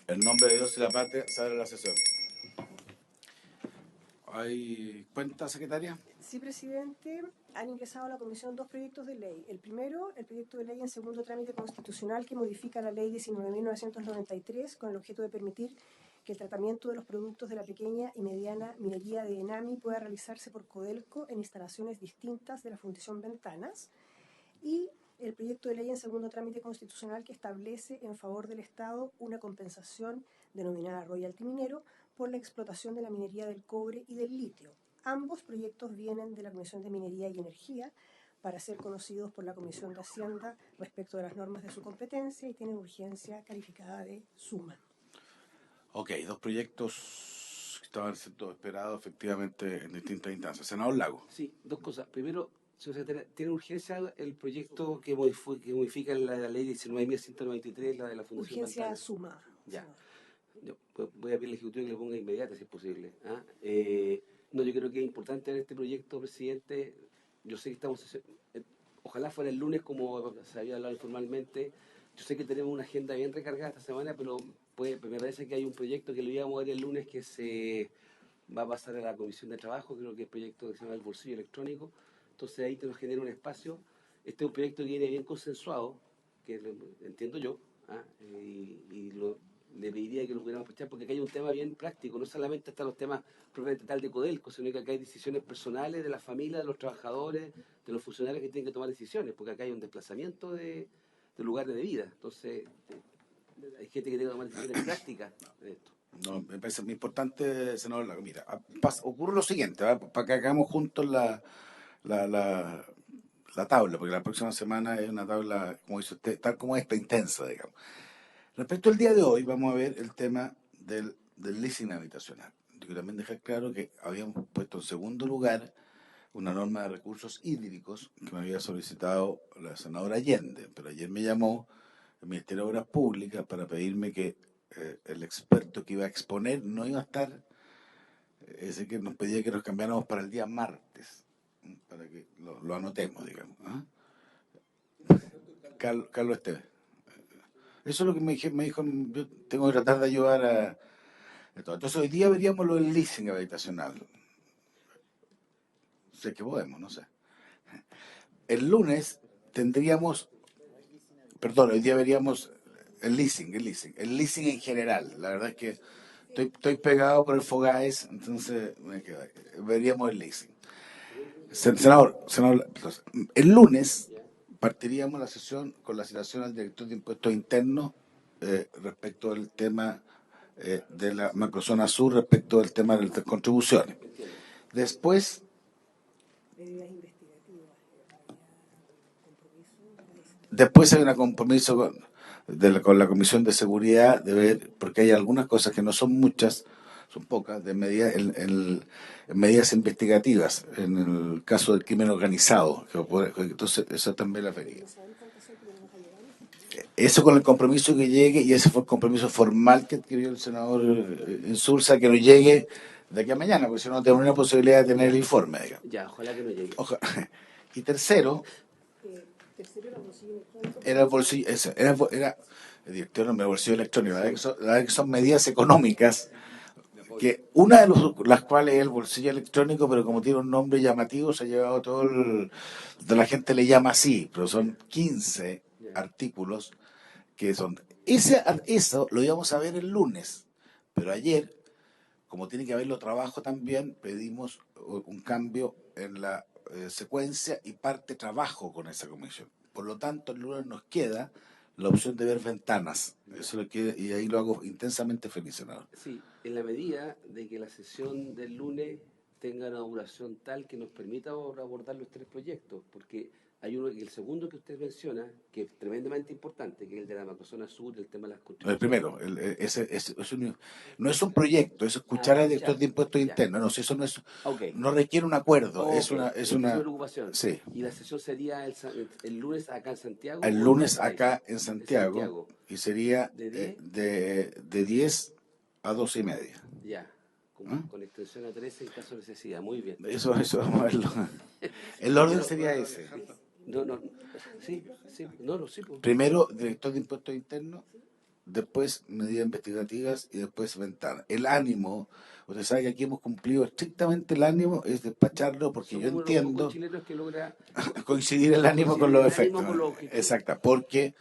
En nombre de Dios y la patria, se abre la sesión. ¿Hay cuenta, secretaria? Sí, presidente. Han ingresado a la comisión 2 proyectos de ley. El primero, el proyecto de ley en segundo trámite constitucional que modifica la ley 19.993 con el objeto de permitir que el tratamiento de los productos de la pequeña y mediana minería de ENAMI pueda realizarse por Codelco en instalaciones distintas de la Fundación Ventanas. Y el proyecto de ley en segundo trámite constitucional que establece en favor del Estado una compensación denominada royalty minero por la explotación de la minería del cobre y del litio. Ambos proyectos vienen de la Comisión de Minería y Energía para ser conocidos por la Comisión de Hacienda respecto de las normas de su competencia y tienen urgencia calificada de suma. Ok, dos proyectos que estaban siendo esperados efectivamente en distintas instancias. Senador Lago. Sí, dos cosas. Primero, señor secretario, ¿tiene urgencia el proyecto que modifica la ley 19.193, la de la Fundación Urgencia Ventanas? suma. Ya. Yo voy a pedir al Ejecutivo que le ponga inmediata, si es posible. No, yo creo que es importante en este proyecto, presidente. Yo sé que estamos, ojalá fuera el lunes como se había hablado informalmente. Yo sé que tenemos una agenda bien recargada esta semana, pero me parece que hay un proyecto que lo íbamos a ver el lunes que se va a pasar a la Comisión de Trabajo, creo que el proyecto que se llama el bolsillo electrónico. Entonces ahí te nos genera un espacio. Este es un proyecto que viene bien consensuado, que entiendo yo, le pediría que lo pudiéramos escuchar, porque acá hay un tema bien práctico, no solamente están los temas propiamente tal de Codelco, sino que acá hay decisiones personales de las familias, de los trabajadores, de los funcionarios que tienen que tomar decisiones, porque acá hay un desplazamiento de lugares de vida. Entonces, hay gente que tiene que tomar decisiones prácticas de esto. No, me parece muy importante, senador Lago. Mira, ocurre lo siguiente, para que hagamos juntos la tabla, porque la próxima semana es una tabla, como dice usted, tal como esta, intensa, digamos. Respecto al día de hoy, vamos a ver el tema del leasing habitacional. Yo quiero también dejar claro que habíamos puesto en segundo lugar una norma de recursos hídricos que me había solicitado la senadora Allende, pero ayer me llamó el Ministerio de Obras Públicas para pedirme que el experto que iba a exponer no iba a estar, ese que nos pedía que nos cambiáramos para el día martes, para que lo anotemos, digamos. Carlos Esteves. Eso es lo que me dijo, yo tengo que tratar de ayudar a... Entonces hoy día veríamos lo del leasing habitacional. Sé que podemos, no sé. El lunes tendríamos, perdón, hoy día veríamos el leasing en general. La verdad es que estoy pegado por el Fogaes, entonces veríamos el leasing. Senador, el lunes partiríamos la sesión con la citación al director de Impuestos Internos respecto del tema de la macrozona sur, respecto del tema de las contribuciones. Después, hay un compromiso con la Comisión de Seguridad de ver, porque hay algunas cosas que no son muchas, son pocas, de medidas, en medidas investigativas, en el caso del crimen organizado. Entonces, eso también la vería. Eso con el compromiso que llegue, y ese fue el compromiso formal que adquirió el senador Insulza, que no llegue de aquí a mañana, porque si no, no tenemos una posibilidad de tener el informe. Digamos. Ya, ojalá que no llegue. Y tercero, era el bolsillo, era el director del bolsillo electrónico, la verdad que son medidas económicas, que una de las cuales es el bolsillo electrónico, pero como tiene un nombre llamativo, se ha llevado toda la gente le llama así, pero son 15 artículos que son... Eso lo íbamos a ver el lunes, pero ayer, como tiene que haberlo trabajo también, pedimos un cambio en la secuencia y parte trabajo con esa comisión. Por lo tanto, el lunes nos queda la opción de ver ventanas. Eso lo quiere, y ahí lo hago intensamente feliz, senador. Sí, en la medida de que la sesión del lunes tenga una duración tal que nos permita abordar los tres proyectos, porque hay uno, el segundo que usted menciona, que es tremendamente importante, que es el de la macrozona sur, el tema de las El contribuciones. primero, no es un proyecto, es escuchar al director de impuestos internos. No, si eso no requiere un acuerdo, es una preocupación. Sí. Y la sesión sería el lunes acá en Santiago. El lunes acá en Santiago, y sería de 10 a 12 y media. Ya. Con extensión a 13 en caso de necesidad. Muy bien. Eso vamos a verlo. El orden sería ese. No, sí. Primero, director de impuestos internos, después medidas investigativas y después ventana. El ánimo, usted sabe que aquí hemos cumplido estrictamente el ánimo, es despacharlo porque yo Somos uno de los pocos entiendo chilenos que logra coincidir el ánimo con coincidir los el ánimo efectos. con los objetivos. Exacta, porque,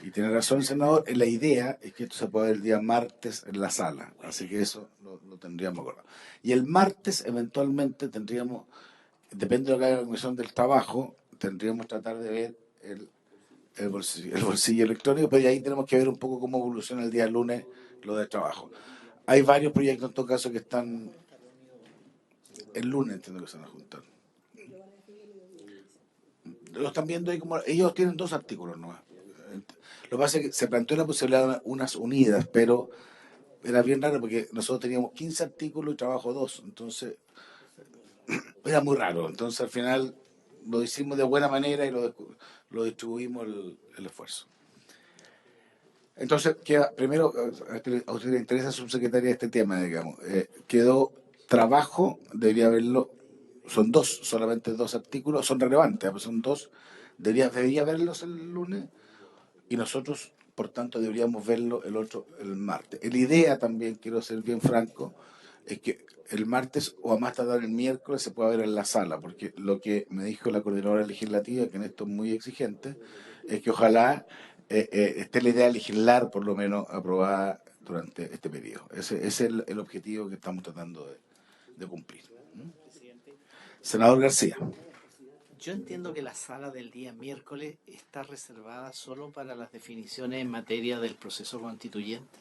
y tiene razón el senador, la idea es que esto se pueda ver el día martes en la sala, así que eso lo tendríamos acordado. Y el martes eventualmente tendríamos, depende de lo que haga la Comisión del Trabajo, tendríamos que tratar de ver el bolsillo electrónico, pero ahí tenemos que ver un poco cómo evoluciona el día lunes lo de trabajo. Hay varios proyectos en todo caso que están el lunes, entiendo que se van a juntar. Lo están viendo ahí como ellos tienen 2 artículos nomás. Lo que pasa es que se planteó la posibilidad de unas unidas, pero era bien raro porque nosotros teníamos 15 artículos y trabajo 2, entonces era muy raro. Entonces al final lo hicimos de buena manera y lo distribuimos el esfuerzo. Entonces, queda, primero, a usted le interesa, subsecretaria, este tema, digamos. Quedó trabajo, debería haberlo, son 2, solamente 2 artículos, son relevantes, pero son 2, debería verlos el lunes y nosotros, por tanto, deberíamos verlo el otro, el martes. La idea también, quiero ser bien franco, es que el martes o a más tardar el miércoles se pueda ver en la sala, porque lo que me dijo la coordinadora legislativa, que en esto es muy exigente, es que ojalá esté la idea de legislar, por lo menos, aprobada durante este periodo. Ese es el objetivo que estamos tratando de cumplir. Senador García. Yo entiendo que la sala del día miércoles está reservada solo para las definiciones en materia del proceso constituyente.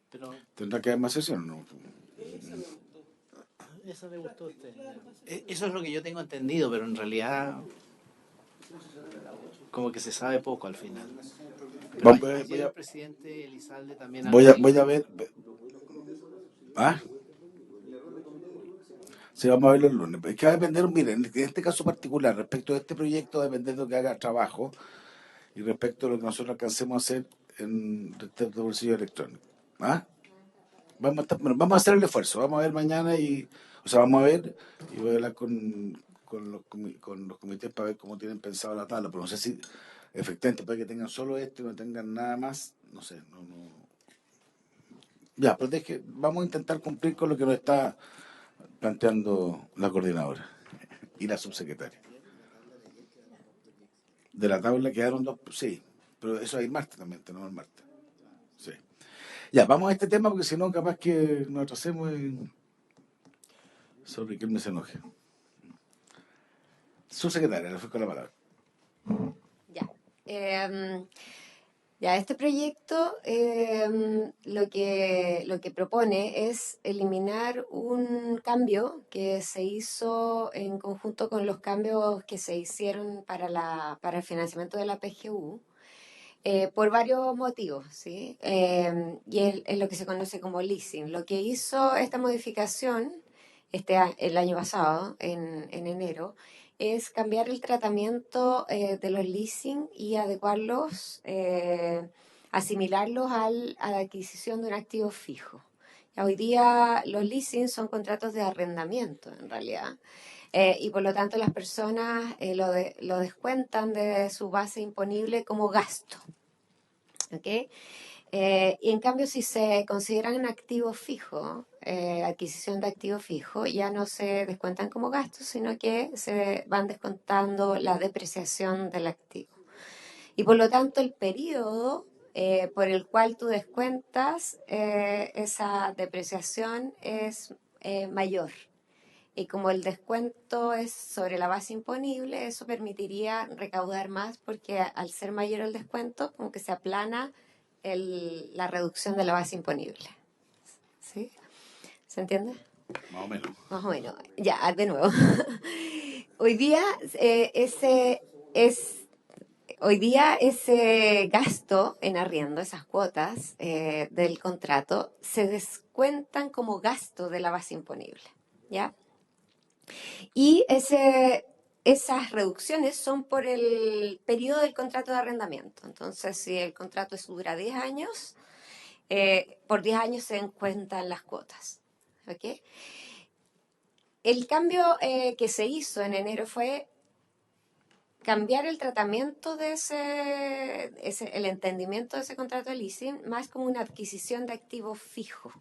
Pero ¿Tendrá que haber más sesiones? ¿No? eso le gustó a usted. Eso es lo que yo tengo entendido, pero en realidad como que se sabe poco al final. Pero ayer el presidente Elizalde también voy a ver. ¿Ah? Sí, vamos a verlo el lunes. Es que va a depender, miren, en este caso particular, respecto a este proyecto, va a depender de lo que haga trabajo y respecto a lo que nosotros alcancemos a hacer en respecto del bolsillo electrónico. ¿Ah? Vamos a hacer el esfuerzo, vamos a ver mañana o sea, vamos a ver y voy a hablar con los comités para ver cómo tienen pensado la tabla, pero no sé si efectivamente puede que tengan solo esto y no tengan nada más, no sé, no. Ya, pero vamos a intentar cumplir con lo que nos está planteando la coordinadora y la subsecretaria. De la tabla quedaron 2, sí, pero eso hay martes también, tenemos el martes. Sí. Ya, vamos a este tema porque si no, capaz que nos atrasemos y sobre que él me se enoje. Subsecretaria, le fue con la palabra. Ya. Ya, este proyecto lo que propone es eliminar un cambio que se hizo en conjunto con los cambios que se hicieron para el financiamiento de la PGU por varios motivos, ¿sí? Y es lo que se conoce como leasing. Lo que hizo esta modificación el año pasado, en enero, es cambiar el tratamiento de los leasing y adecuarlos, asimilarlos a la adquisición de un activo fijo. Ya hoy día los leasing son contratos de arrendamiento, en realidad. Y por lo tanto las personas lo descuentan de su base imponible como gasto. ¿Ok? Y en cambio, si se consideran un activo fijo, adquisición de activo fijo, ya no se descuentan como gastos, sino que se van descontando la depreciación del activo. Y por lo tanto, el periodo por el cual tú descuentas esa depreciación es mayor. Y como el descuento es sobre la base imponible, eso permitiría recaudar más porque al ser mayor el descuento, como que se aplana la reducción de la base imponible. ¿Sí? ¿Se entiende? Más o menos. Más o menos. Ya, de nuevo. Hoy día hoy día ese gasto en arriendo, esas cuotas del contrato, se descuentan como gasto de la base imponible. ¿Ya? Y esas reducciones son por el periodo del contrato de arrendamiento. Entonces, si el contrato dura 10 años, por 10 años se descuentan las cuotas. ¿Ok? El cambio que se hizo en enero fue cambiar el tratamiento de el entendimiento de ese contrato de leasing más como una adquisición de activo fijo,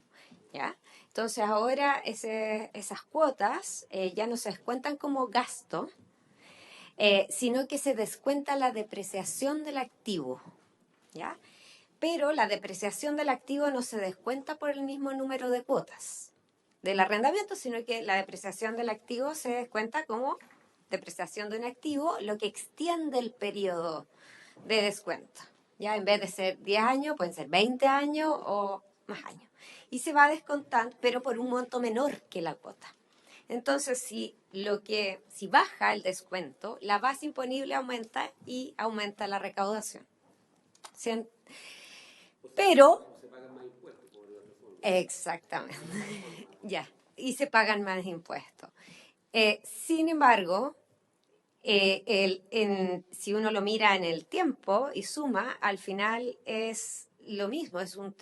¿ya? Entonces ahora esas cuotas ya no se descuentan como gasto, sino que se descuenta la depreciación del activo, ¿ya? Pero la depreciación del activo no se descuenta por el mismo número de cuotas del arrendamiento, sino que la depreciación del activo se descuenta como depreciación de un activo, lo que extiende el periodo de descuento. Ya en vez de ser 10 años, pueden ser 20 años o más años. Y se va descontando, pero por un monto menor que la cuota. Entonces, si baja el descuento, la base imponible aumenta y aumenta la recaudación. ¿Sí? Pero, exactamente, ya, y se pagan más impuestos. Sin embargo, si uno lo mira en el tiempo y suma, al final es lo mismo, es un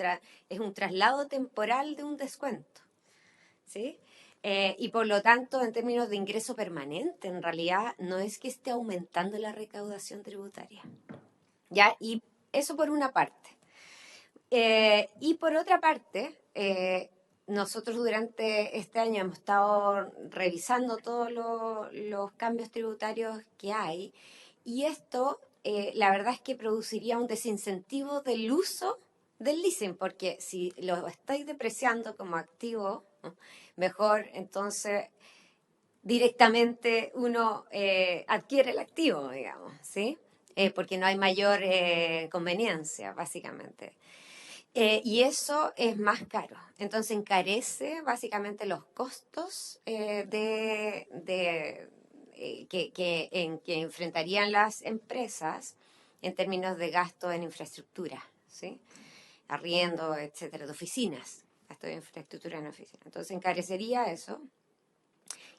traslado temporal de un descuento, ¿sí? Y por lo tanto, en términos de ingreso permanente, en realidad no es que esté aumentando la recaudación tributaria, ¿ya? Y eso por una parte. Y por otra parte, nosotros durante este año hemos estado revisando todos los cambios tributarios que hay y esto, la verdad es que produciría un desincentivo del uso del leasing, porque si lo estáis depreciando como activo, ¿no? Mejor entonces directamente uno adquiere el activo, digamos, ¿sí? Porque no hay mayor conveniencia, básicamente. Y eso es más caro. Entonces encarece básicamente los costos que enfrentarían las empresas en términos de gasto en infraestructura, ¿sí? Arriendo, etcétera, de oficinas, gasto de infraestructura en oficinas. Entonces encarecería eso.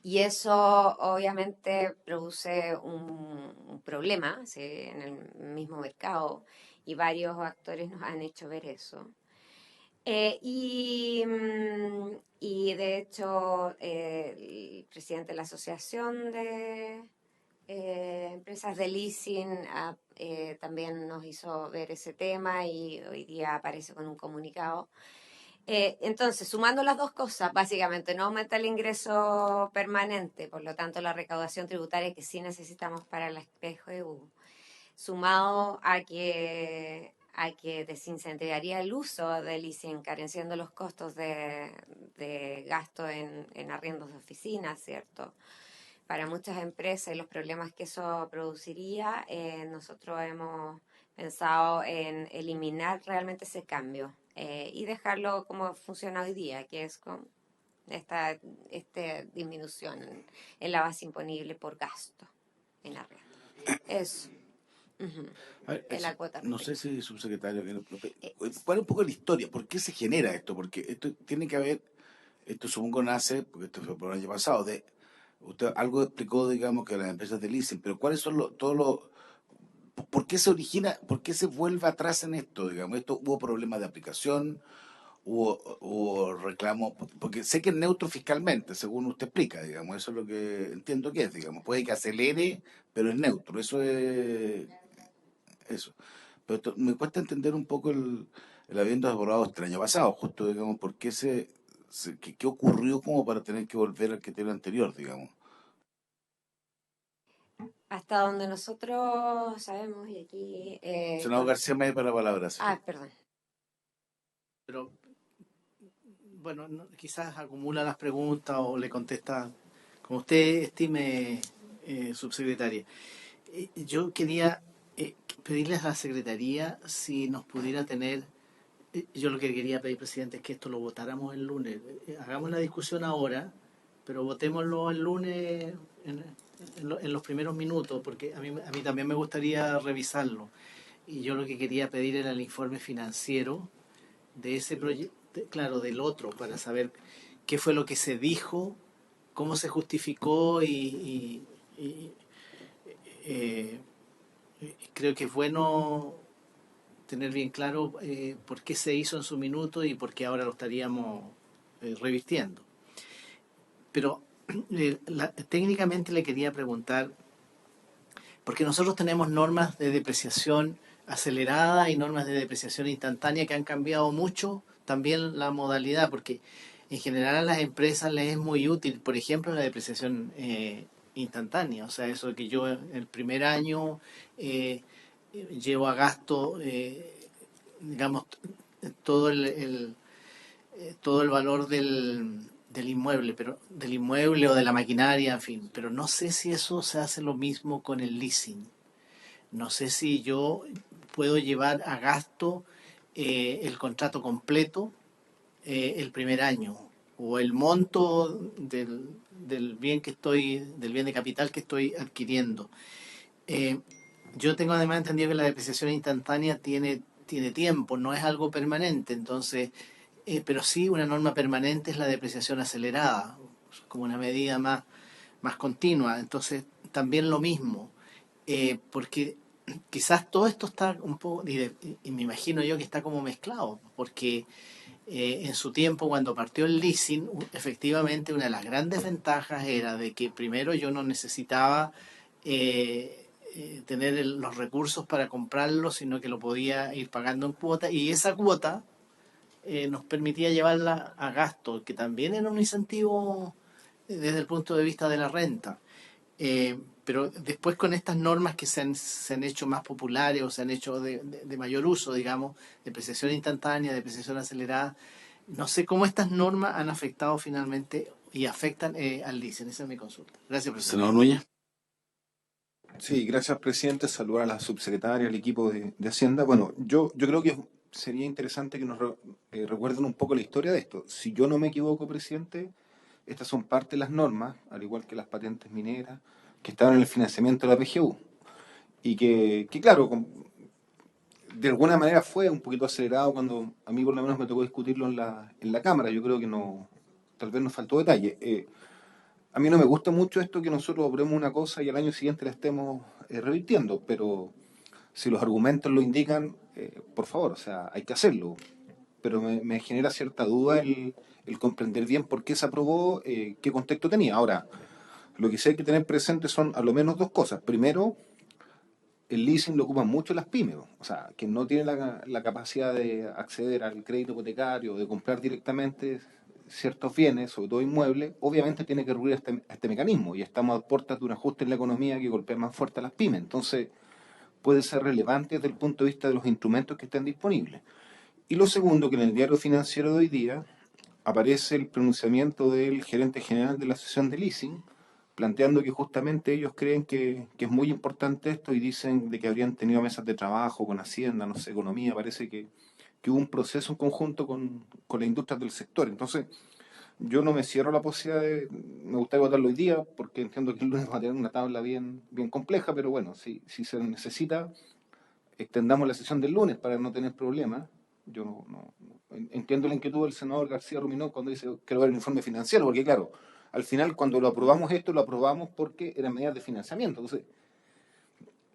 Y eso obviamente produce un problema, ¿sí? En el mismo mercado y varios actores nos han hecho ver eso. Y de hecho el presidente de la Asociación de Empresas de Leasing también nos hizo ver ese tema y hoy día aparece con un comunicado. Entonces, sumando las dos cosas, básicamente no aumenta el ingreso permanente, por lo tanto la recaudación tributaria que sí necesitamos para la PGU, sumado a que desincentivaría el uso del leasing, encareciendo los costos de gasto en arriendos de oficinas, ¿cierto? Para muchas empresas y los problemas que eso produciría, nosotros hemos pensado en eliminar realmente ese cambio y dejarlo como funciona hoy día, que es con esta disminución en la base imponible por gasto en arriendo. Eso. Ujú. A ver, En la cuota no sé retentiva. si subsecretario, ¿cuál es un poco la historia? ¿Por qué se genera esto? Porque esto tiene que haber, esto supongo nace, porque esto fue por el año pasado, usted algo explicó, digamos, que las empresas de leasing, pero ¿cuáles son por qué se origina, por qué se vuelve atrás en esto, digamos? ¿Hubo problemas de aplicación? ¿Hubo reclamo? Porque sé que es neutro fiscalmente, según usted explica, digamos, eso es lo que entiendo que es, digamos, puede que acelere, pero es neutro, eso. Pero me cuesta entender un poco el habiendo abordado este año pasado, justo, digamos, por qué qué ocurrió como para tener que volver al criterio anterior, digamos. Hasta donde nosotros sabemos, y aquí... Senador García me para la palabra, sí. perdón. Pero, bueno, quizás acumula las preguntas o le contesta como usted estime, subsecretaria. Yo quería pedirle a la Secretaría si nos pudiera tener, yo lo que quería pedir, presidente, es que esto lo votáramos el lunes. Hagamos la discusión ahora, pero votémoslo el lunes en los primeros minutos, porque a mí también me gustaría revisarlo. Y yo lo que quería pedir era el informe financiero de ese proyecto, claro, del otro, para saber qué fue lo que se dijo, cómo se justificó eh, creo que es bueno tener bien claro por qué se hizo en su minuto y por qué ahora lo estaríamos revirtiendo. Pero técnicamente le quería preguntar, porque nosotros tenemos normas de depreciación acelerada y normas de depreciación instantánea que han cambiado mucho también la modalidad, porque en general a las empresas les es muy útil, por ejemplo, la depreciación instantánea, o sea, eso de que yo el primer año eh, llevo a gasto, digamos, todo todo el valor del inmueble, pero del inmueble o de la maquinaria, en fin, pero no sé si eso se hace lo mismo con el leasing. No sé si yo puedo llevar a gasto el contrato completo el primer año o el monto del bien del bien de capital que estoy adquiriendo. Eh, yo tengo además entendido que la depreciación instantánea tiene tiempo, no es algo permanente, entonces, pero sí una norma permanente es la depreciación acelerada, como una medida más continua. Entonces, también lo mismo, porque quizás todo esto está un poco, y me imagino yo que está como mezclado, porque en su tiempo, cuando partió el leasing, efectivamente una de las grandes ventajas era de que primero yo no necesitaba tener los recursos para comprarlo, sino que lo podía ir pagando en cuota, y esa cuota nos permitía llevarla a gasto, que también era un incentivo desde el punto de vista de la renta. Pero después con estas normas que se han hecho más populares o se han hecho de mayor uso, digamos, depreciación instantánea, depreciación acelerada, no sé cómo estas normas han afectado finalmente y afectan al leasing. Esa es mi consulta. Gracias, presidente. Senador Núñez. Sí, gracias, presidente. Saludar a la subsecretaria, al equipo de Hacienda. Bueno, yo creo que sería interesante que nos recuerden un poco la historia de esto. Si yo no me equivoco, presidente, estas son parte de las normas, al igual que las patentes mineras, que estaban en el financiamiento de la PGU. Y que claro, de alguna manera fue un poquito acelerado cuando a mí por lo menos me tocó discutirlo en la Cámara. Yo creo que no, tal vez nos faltó detalle. A mí no me gusta mucho esto que nosotros obremos una cosa y al año siguiente la estemos revirtiendo, pero si los argumentos lo indican, por favor, o sea, hay que hacerlo. Pero me genera cierta duda el comprender bien por qué se aprobó, qué contexto tenía. Ahora, lo que sí hay que tener presente son a lo menos dos cosas. Primero, el leasing lo ocupan mucho las pymes, o sea, que no tiene la capacidad de acceder al crédito hipotecario, de comprar directamente ciertos bienes, sobre todo inmuebles, obviamente tiene que recurrir a este mecanismo y estamos a puertas de un ajuste en la economía que golpea más fuerte a las pymes. Entonces, puede ser relevante desde el punto de vista de los instrumentos que estén disponibles. Y lo segundo, que en el diario financiero de hoy día aparece el pronunciamiento del gerente general de la Asociación de Leasing, planteando que justamente ellos creen que es muy importante esto y dicen de que habrían tenido mesas de trabajo con Hacienda, no sé, Economía, parece que hubo un proceso en conjunto con las industrias del sector. Entonces, yo no me cierro la posibilidad me gustaría votarlo hoy día, porque entiendo que el lunes va a tener una tabla bien compleja, pero bueno, si se necesita, extendamos la sesión del lunes para no tener problemas. Yo entiendo la inquietud del senador García Ruminó cuando dice quiero ver el informe financiero, porque claro, al final cuando lo aprobamos esto, lo aprobamos porque eran medidas de financiamiento. Entonces,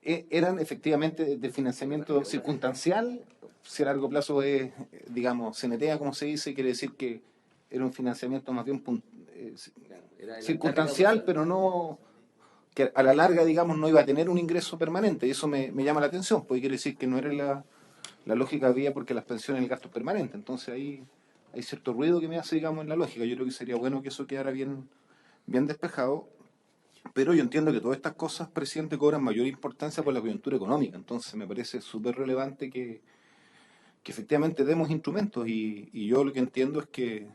eran efectivamente de financiamiento circunstancial, si a largo plazo es, digamos, CNTA, como se dice, quiere decir que era un financiamiento más bien circunstancial, pero no que a la larga, digamos, no iba a tener un ingreso permanente. Y eso me llama la atención, porque quiere decir que no era la lógica había porque las pensiones el gasto es permanente. Entonces ahí hay cierto ruido que me hace, digamos, en la lógica. Yo creo que sería bueno que eso quedara bien despejado. Pero yo entiendo que todas estas cosas, presidente, cobran mayor importancia por la coyuntura económica. Entonces me parece súper relevante que efectivamente demos instrumentos. Y yo lo que entiendo es que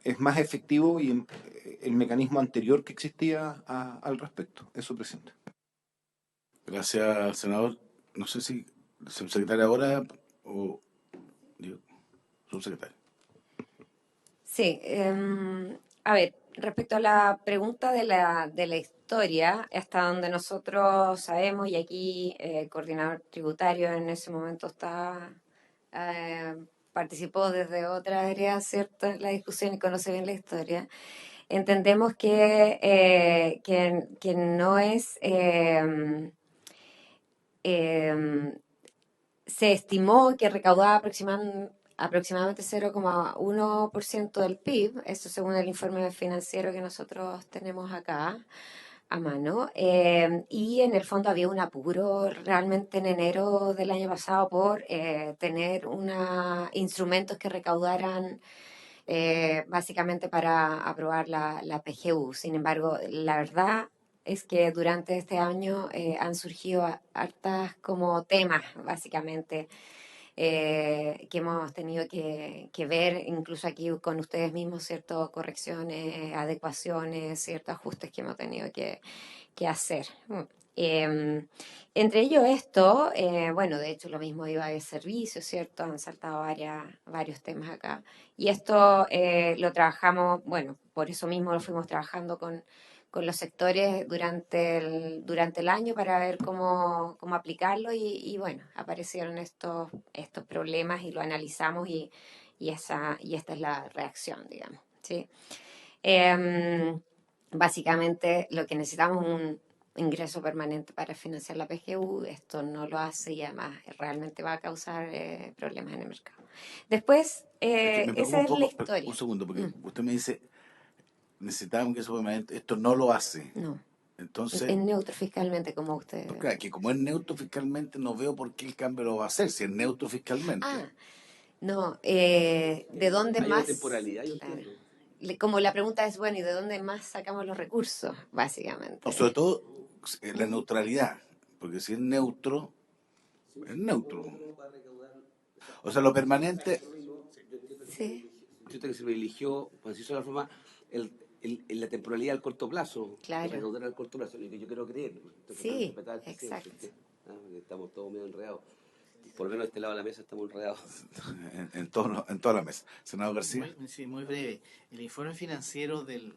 es más efectivo y el mecanismo anterior que existía al respecto. Eso, presidente. Gracias, senador. No sé si subsecretaria ahora o digo, subsecretaria. Sí, a ver, respecto a la pregunta de la historia, hasta donde nosotros sabemos, y aquí el coordinador tributario en ese momento eh, participó desde otra área, ¿cierto?, en la discusión y conoce bien la historia, entendemos que no es... se estimó que recaudaba aproximadamente 0,1% del PIB, eso según el informe financiero que nosotros tenemos acá, a mano. Y en el fondo había un apuro realmente en enero del año pasado por tener instrumentos que recaudaran básicamente para aprobar la PGU. Sin embargo, la verdad es que durante este año han surgido hartas como temas, básicamente, que hemos tenido que ver, incluso aquí con ustedes mismos, ciertas correcciones, adecuaciones, ciertos ajustes que hemos tenido que hacer. Eh, Entre ellos esto, bueno, de hecho lo mismo iba de servicio, ¿cierto? Han saltado varios temas acá. Y esto lo trabajamos, bueno, por eso mismo lo fuimos trabajando con los sectores durante el año para ver cómo aplicarlo y bueno, aparecieron estos problemas y lo analizamos y esta es la reacción, digamos, ¿sí? Em, Básicamente lo que necesitamos es un ingreso permanente para financiar la PGU. Esto no lo hace y además realmente va a causar problemas en el mercado. Después, Es que me preocupa esa un es la poco, un historia. segundo, porque Mm, usted me dice, necesitamos que eso permanente, esto no lo hace. no, Entonces, es neutro fiscalmente como usted. pues claro, que como es neutro fiscalmente, no veo por qué el cambio lo va a hacer, si es neutro fiscalmente. Ah, no, ¿de dónde Hay una más? temporalidad, yo Claro. entiendo. Como la pregunta es, bueno, ¿y de dónde más sacamos los recursos? O sobre Básicamente. todo la neutralidad, porque si es neutro, es neutro. O sea, lo permanente, Sí, Yo entiendo que se privilegió, por decirlo de la forma, la temporalidad al corto plazo, claro. recaudar al corto plazo, lo que yo quiero creer. Estoy tratando de Sí, interpretar al presidente, exacto. porque estamos todos medio enredados. Por lo menos de este lado de la mesa estamos enredados. en toda la mesa. Senador García. Sí, muy breve. El informe financiero del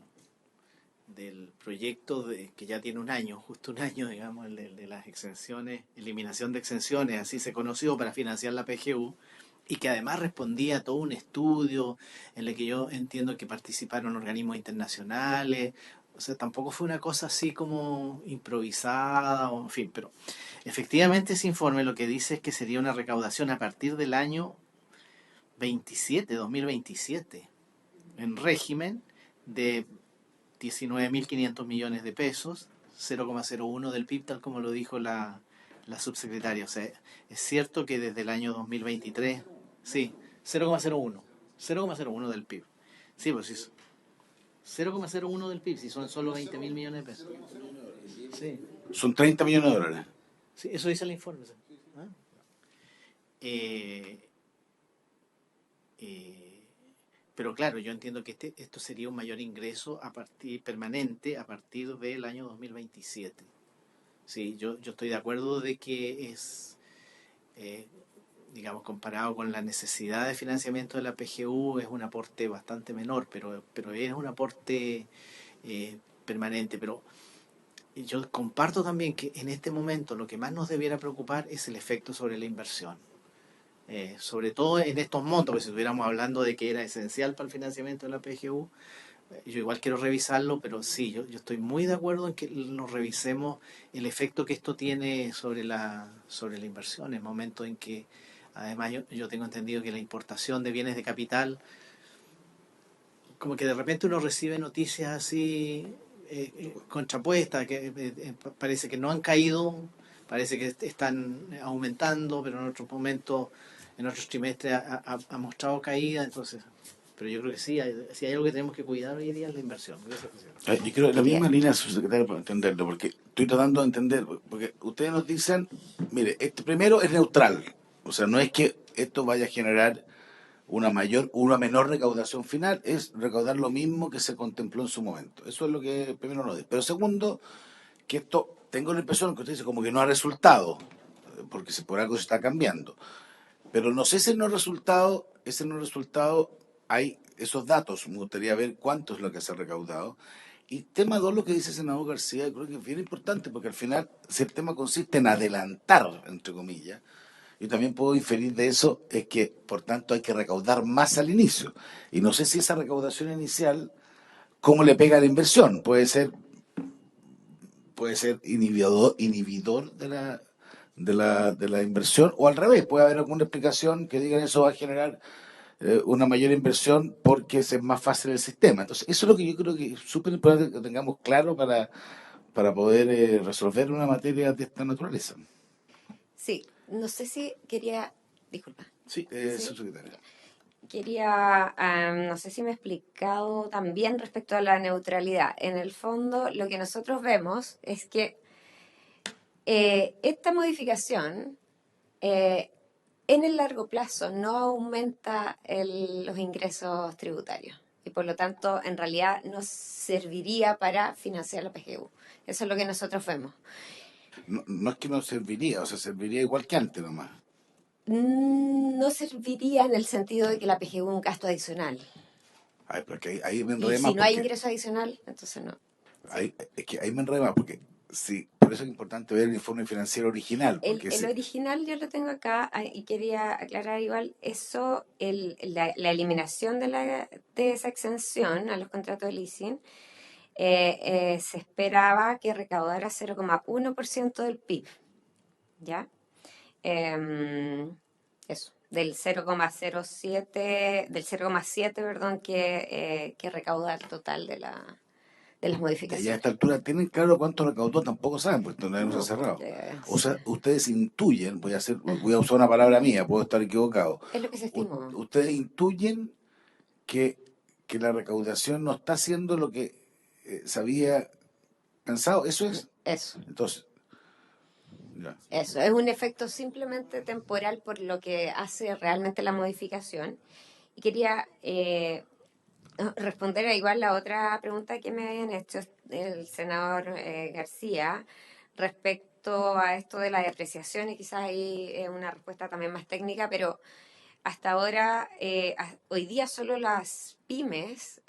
proyecto que ya tiene un año, justo un año, digamos, el de las exenciones, eliminación de exenciones, así se conoció, para financiar la PGU, y que además respondía a todo un estudio en el que yo entiendo que participaron organismos internacionales. O sea, tampoco fue una cosa así como improvisada, o en fin, pero efectivamente ese informe lo que dice es que sería una recaudación a partir del año 2027, en régimen de 19.500 millones de pesos, 0,01 del PIB, tal como lo dijo la subsecretaria. O sea, es cierto que desde el año 2023, sí, 0,01 del PIB. Sí, pues sí, 0,01 del PIB, si son solo 20.000 millones de pesos. Sí, Son 30 millones de dólares. sí, eso dice el informe. ¿Sí? ¿Ah? Eh, eh, pero claro, yo entiendo que esto sería un mayor ingreso permanente a partir del año 2027. Sí, yo estoy de acuerdo de que es, eh, digamos, comparado con la necesidad de financiamiento de la PGU, es un aporte bastante menor, pero es un aporte permanente. Pero yo comparto también que en este momento lo que más nos debiera preocupar es el efecto sobre la inversión. Sobre todo en estos montos, porque si estuviéramos hablando de que era esencial para el financiamiento de la PGU, yo igual quiero revisarlo, pero sí, yo estoy muy de acuerdo en que nos revisemos el efecto que esto tiene sobre la inversión, en el momento en que, además, yo tengo entendido que la importación de bienes de capital, como que de repente uno recibe noticias así contrapuestas, que parece que no han caído, parece que están aumentando, pero en otros momentos, en otros trimestres ha mostrado caída, entonces... Pero yo creo que sí, si hay algo que tenemos que cuidar hoy día es la inversión. Yo creo la Quería, misma línea, subsecretario, para entenderlo, porque estoy tratando de entender, porque ustedes nos dicen, mire, este primero es neutral, o sea, no es que esto vaya a generar una menor recaudación final, es recaudar lo mismo que se contempló en su momento. Eso es lo que primero nos dice. Pero segundo, que esto, tengo la impresión que usted dice como que no ha resultado, porque por algo se está cambiando. Pero no sé si ese no resultado, hay esos datos, me gustaría ver cuánto es lo que se ha recaudado. Y tema dos, lo que dice el senador García, creo que es bien importante, porque al final, si el tema consiste en adelantar, entre comillas, yo también puedo inferir de eso, es que, por tanto, hay que recaudar más al inicio. Y no sé si esa recaudación inicial, cómo le pega a la inversión. Puede ser inhibidor de la inversión, o al revés, puede haber alguna explicación que digan eso va a generar una mayor inversión porque es más fácil el sistema. Entonces, eso es lo que yo creo que es súper importante que tengamos claro para poder resolver una materia de esta naturaleza. Sí, no sé si quería, disculpa, Sí, ¿sí? subsecretaria. Quería, no sé si me he explicado también respecto a la neutralidad. En el fondo, lo que nosotros vemos es que esta modificación en el largo plazo no aumenta los ingresos tributarios y por lo tanto en realidad no serviría para financiar la PGU. Eso es lo que nosotros vemos. No es que no serviría, o sea, serviría igual que antes nomás. No serviría en el sentido de que la PGU es un gasto adicional. Ay, porque ahí me Y enredé si más no hay porque ingreso adicional, entonces no. Sí. es que ahí me enredé más porque sí, por eso es importante ver el informe financiero original, porque El original yo lo tengo acá y quería aclarar igual eso, la eliminación de esa exención a los contratos de leasing, se esperaba que recaudara 0,1% del PIB, ¿ya? Eso, del 0,7, perdón, que recauda el total de las ya a modificaciones. esta altura tienen claro cuánto recaudó, tampoco saben, pues todavía no se ha No, cerrado. O sí. sea, ustedes intuyen, voy a usar una palabra mía, puedo estar equivocado. Es lo que se estimó. Ustedes intuyen que, que la recaudación no está haciendo lo que se había pensado, eso es. Eso. Entonces, ya. Eso, es un efecto simplemente temporal por lo que hace realmente la modificación. Y quería responder a igual la otra pregunta que me habían hecho el senador García respecto a esto de la depreciación y quizás ahí es una respuesta también más técnica, pero hasta ahora, hoy día solo las pymes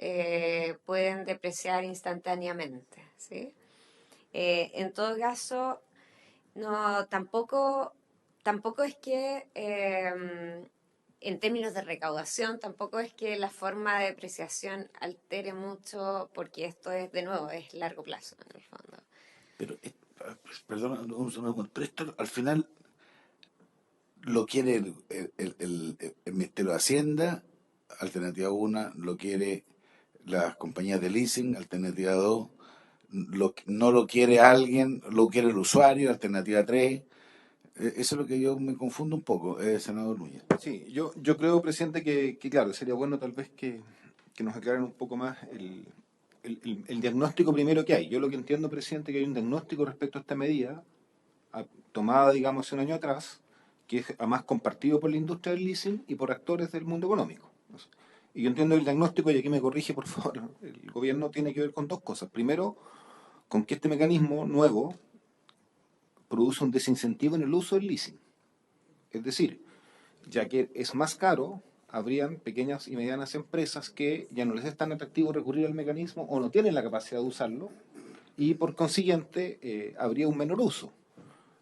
pueden depreciar instantáneamente, ¿sí? En todo caso, no, tampoco es que, en términos de recaudación, tampoco es que la forma de depreciación altere mucho, porque esto es, de nuevo, es largo plazo en el fondo. Pero, perdona, pero esto al final lo quiere el Ministerio de Hacienda, alternativa 1, lo quiere las compañías de leasing, alternativa 2, no lo quiere alguien, lo quiere el usuario, alternativa 3. Eso es lo que yo me confundo un poco, senador Núñez. Sí, yo creo, presidente, que claro, sería bueno tal vez que nos aclaren un poco más el diagnóstico primero que hay. Yo lo que entiendo, presidente, que hay un diagnóstico respecto a esta medida, tomada, digamos, hace un año atrás, que es además compartido por la industria del leasing y por actores del mundo económico. Y yo entiendo el diagnóstico, y aquí me corrige, por favor, el gobierno tiene que ver con dos cosas. Primero, con que este mecanismo nuevo produce un desincentivo en el uso del leasing. Es decir, ya que es más caro, habrían pequeñas y medianas empresas que ya no les es tan atractivo recurrir al mecanismo o no tienen la capacidad de usarlo y por consiguiente habría un menor uso.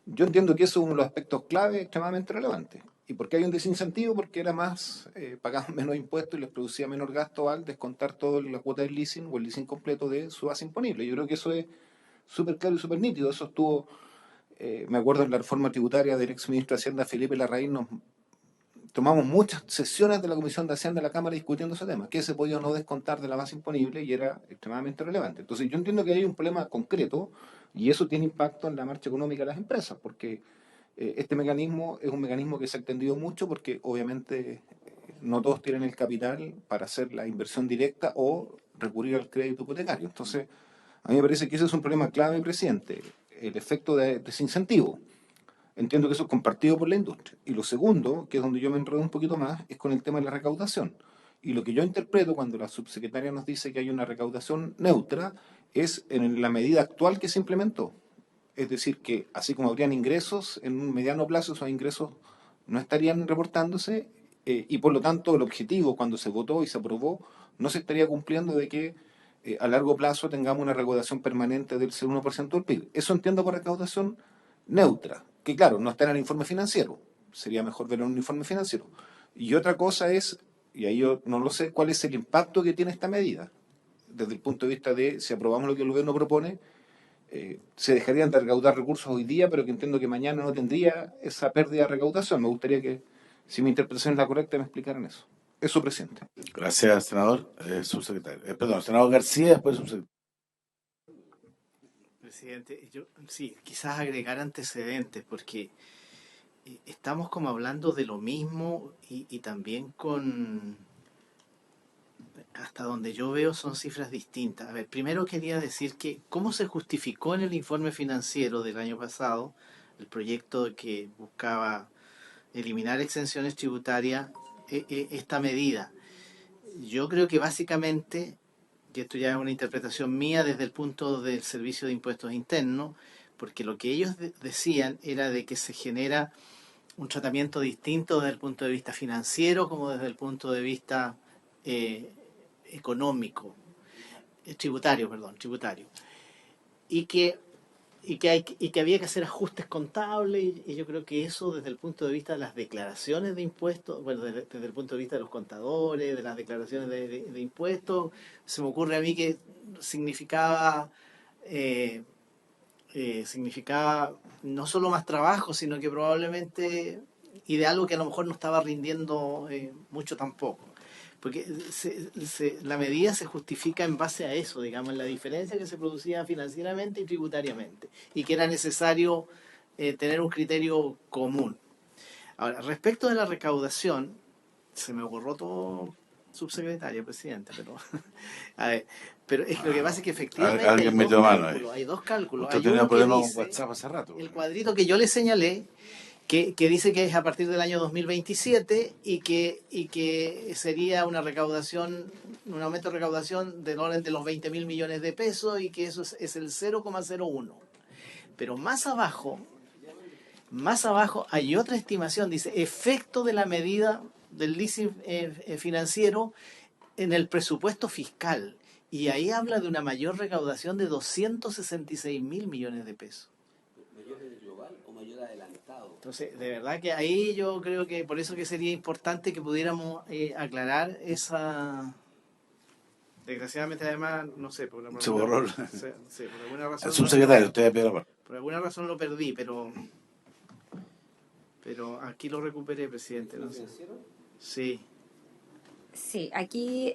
Yo entiendo que eso es uno de los aspectos clave extremadamente relevantes. ¿Y por qué hay un desincentivo? Porque era más, pagaban menos impuestos y les producía menor gasto al descontar toda la cuota del leasing o el leasing completo de su base imponible. Yo creo que eso es súper claro y súper nítido. Eso estuvo, me acuerdo en la reforma tributaria del ex ministro de Hacienda Felipe Larraín, nos tomamos muchas sesiones de la Comisión de Hacienda de la Cámara discutiendo ese tema, que se podía o no descontar de la base imponible y era extremadamente relevante. Entonces yo entiendo que hay un problema concreto y eso tiene impacto en la marcha económica de las empresas, porque este mecanismo es un mecanismo que se ha extendido mucho porque obviamente no todos tienen el capital para hacer la inversión directa o recurrir al crédito hipotecario. Entonces, a mí me parece que ese es un problema clave, presidente, el efecto de desincentivo. Entiendo que eso es compartido por la industria. Y lo segundo, que es donde yo me enredo un poquito más, es con el tema de la recaudación. Y lo que yo interpreto cuando la subsecretaria nos dice que hay una recaudación neutra es en la medida actual que se implementó. Es decir, que así como habrían ingresos, en un mediano plazo esos ingresos no estarían reportándose y por lo tanto el objetivo cuando se votó y se aprobó no se estaría cumpliendo de que a largo plazo tengamos una recaudación permanente del 1% del PIB. Eso entiendo por recaudación neutra, que claro, no está en el informe financiero, sería mejor verlo en un informe financiero. Y otra cosa es, y ahí yo no lo sé, cuál es el impacto que tiene esta medida, desde el punto de vista de si aprobamos lo que el gobierno propone, se dejarían de recaudar recursos hoy día, pero que entiendo que mañana no tendría esa pérdida de recaudación. Me gustaría que, si mi interpretación es la correcta, me explicaran eso. Eso, presidente. Gracias, senador, subsecretario. Perdón, senador García, después subsecretario. presidente. Yo sí, quizás agregar antecedentes, porque estamos como hablando de lo mismo y también con, hasta donde yo veo, son cifras distintas. A ver, primero quería decir que cómo se justificó en el informe financiero del año pasado el proyecto que buscaba eliminar exenciones tributarias, esta medida. Yo creo que básicamente, y esto ya es una interpretación mía desde el punto del Servicio de Impuestos Internos, porque lo que ellos decían era de que se genera un tratamiento distinto desde el punto de vista financiero como desde el punto de vista eh, económico, tributario, y que había que hacer ajustes contables, y yo creo que eso desde el punto de vista de las declaraciones de impuestos, bueno, desde el punto de vista de los contadores, de las declaraciones de impuestos, se me ocurre a mí que significaba eh, significaba no solo más trabajo, sino que probablemente, y de algo que a lo mejor no estaba rindiendo mucho tampoco. Porque la medida se justifica en base a eso, digamos, la diferencia que se producía financieramente y tributariamente, y que era necesario tener un criterio común. Ahora, respecto de la recaudación, se me borró todo, subsecretario, presidente, pero a ver, pero es, lo que pasa es que efectivamente Alguien metió mano ahí. hay dos cálculos. Usted Hay tenía uno que problemas con dice, WhatsApp hace rato. el cuadrito que yo le señalé, que dice que es a partir del año 2027 y que sería una recaudación, un aumento de recaudación del orden de los 20.000 millones de pesos, y que eso es el 0,01. Pero más abajo hay otra estimación, dice, efecto de la medida del leasing financiero en el presupuesto fiscal. Y ahí habla de una mayor recaudación de 266.000 millones de pesos. ¿Mayor en el global o mayor adelantado? Entonces, de verdad que ahí yo creo que por eso que sería importante que pudiéramos aclarar esa... Desgraciadamente, además, no sé, por Se borró. sí, por alguna razón... El subsecretario, usted Pedro. Por alguna razón lo perdí, pero aquí lo recuperé, presidente. No sé. Sí. Sí, aquí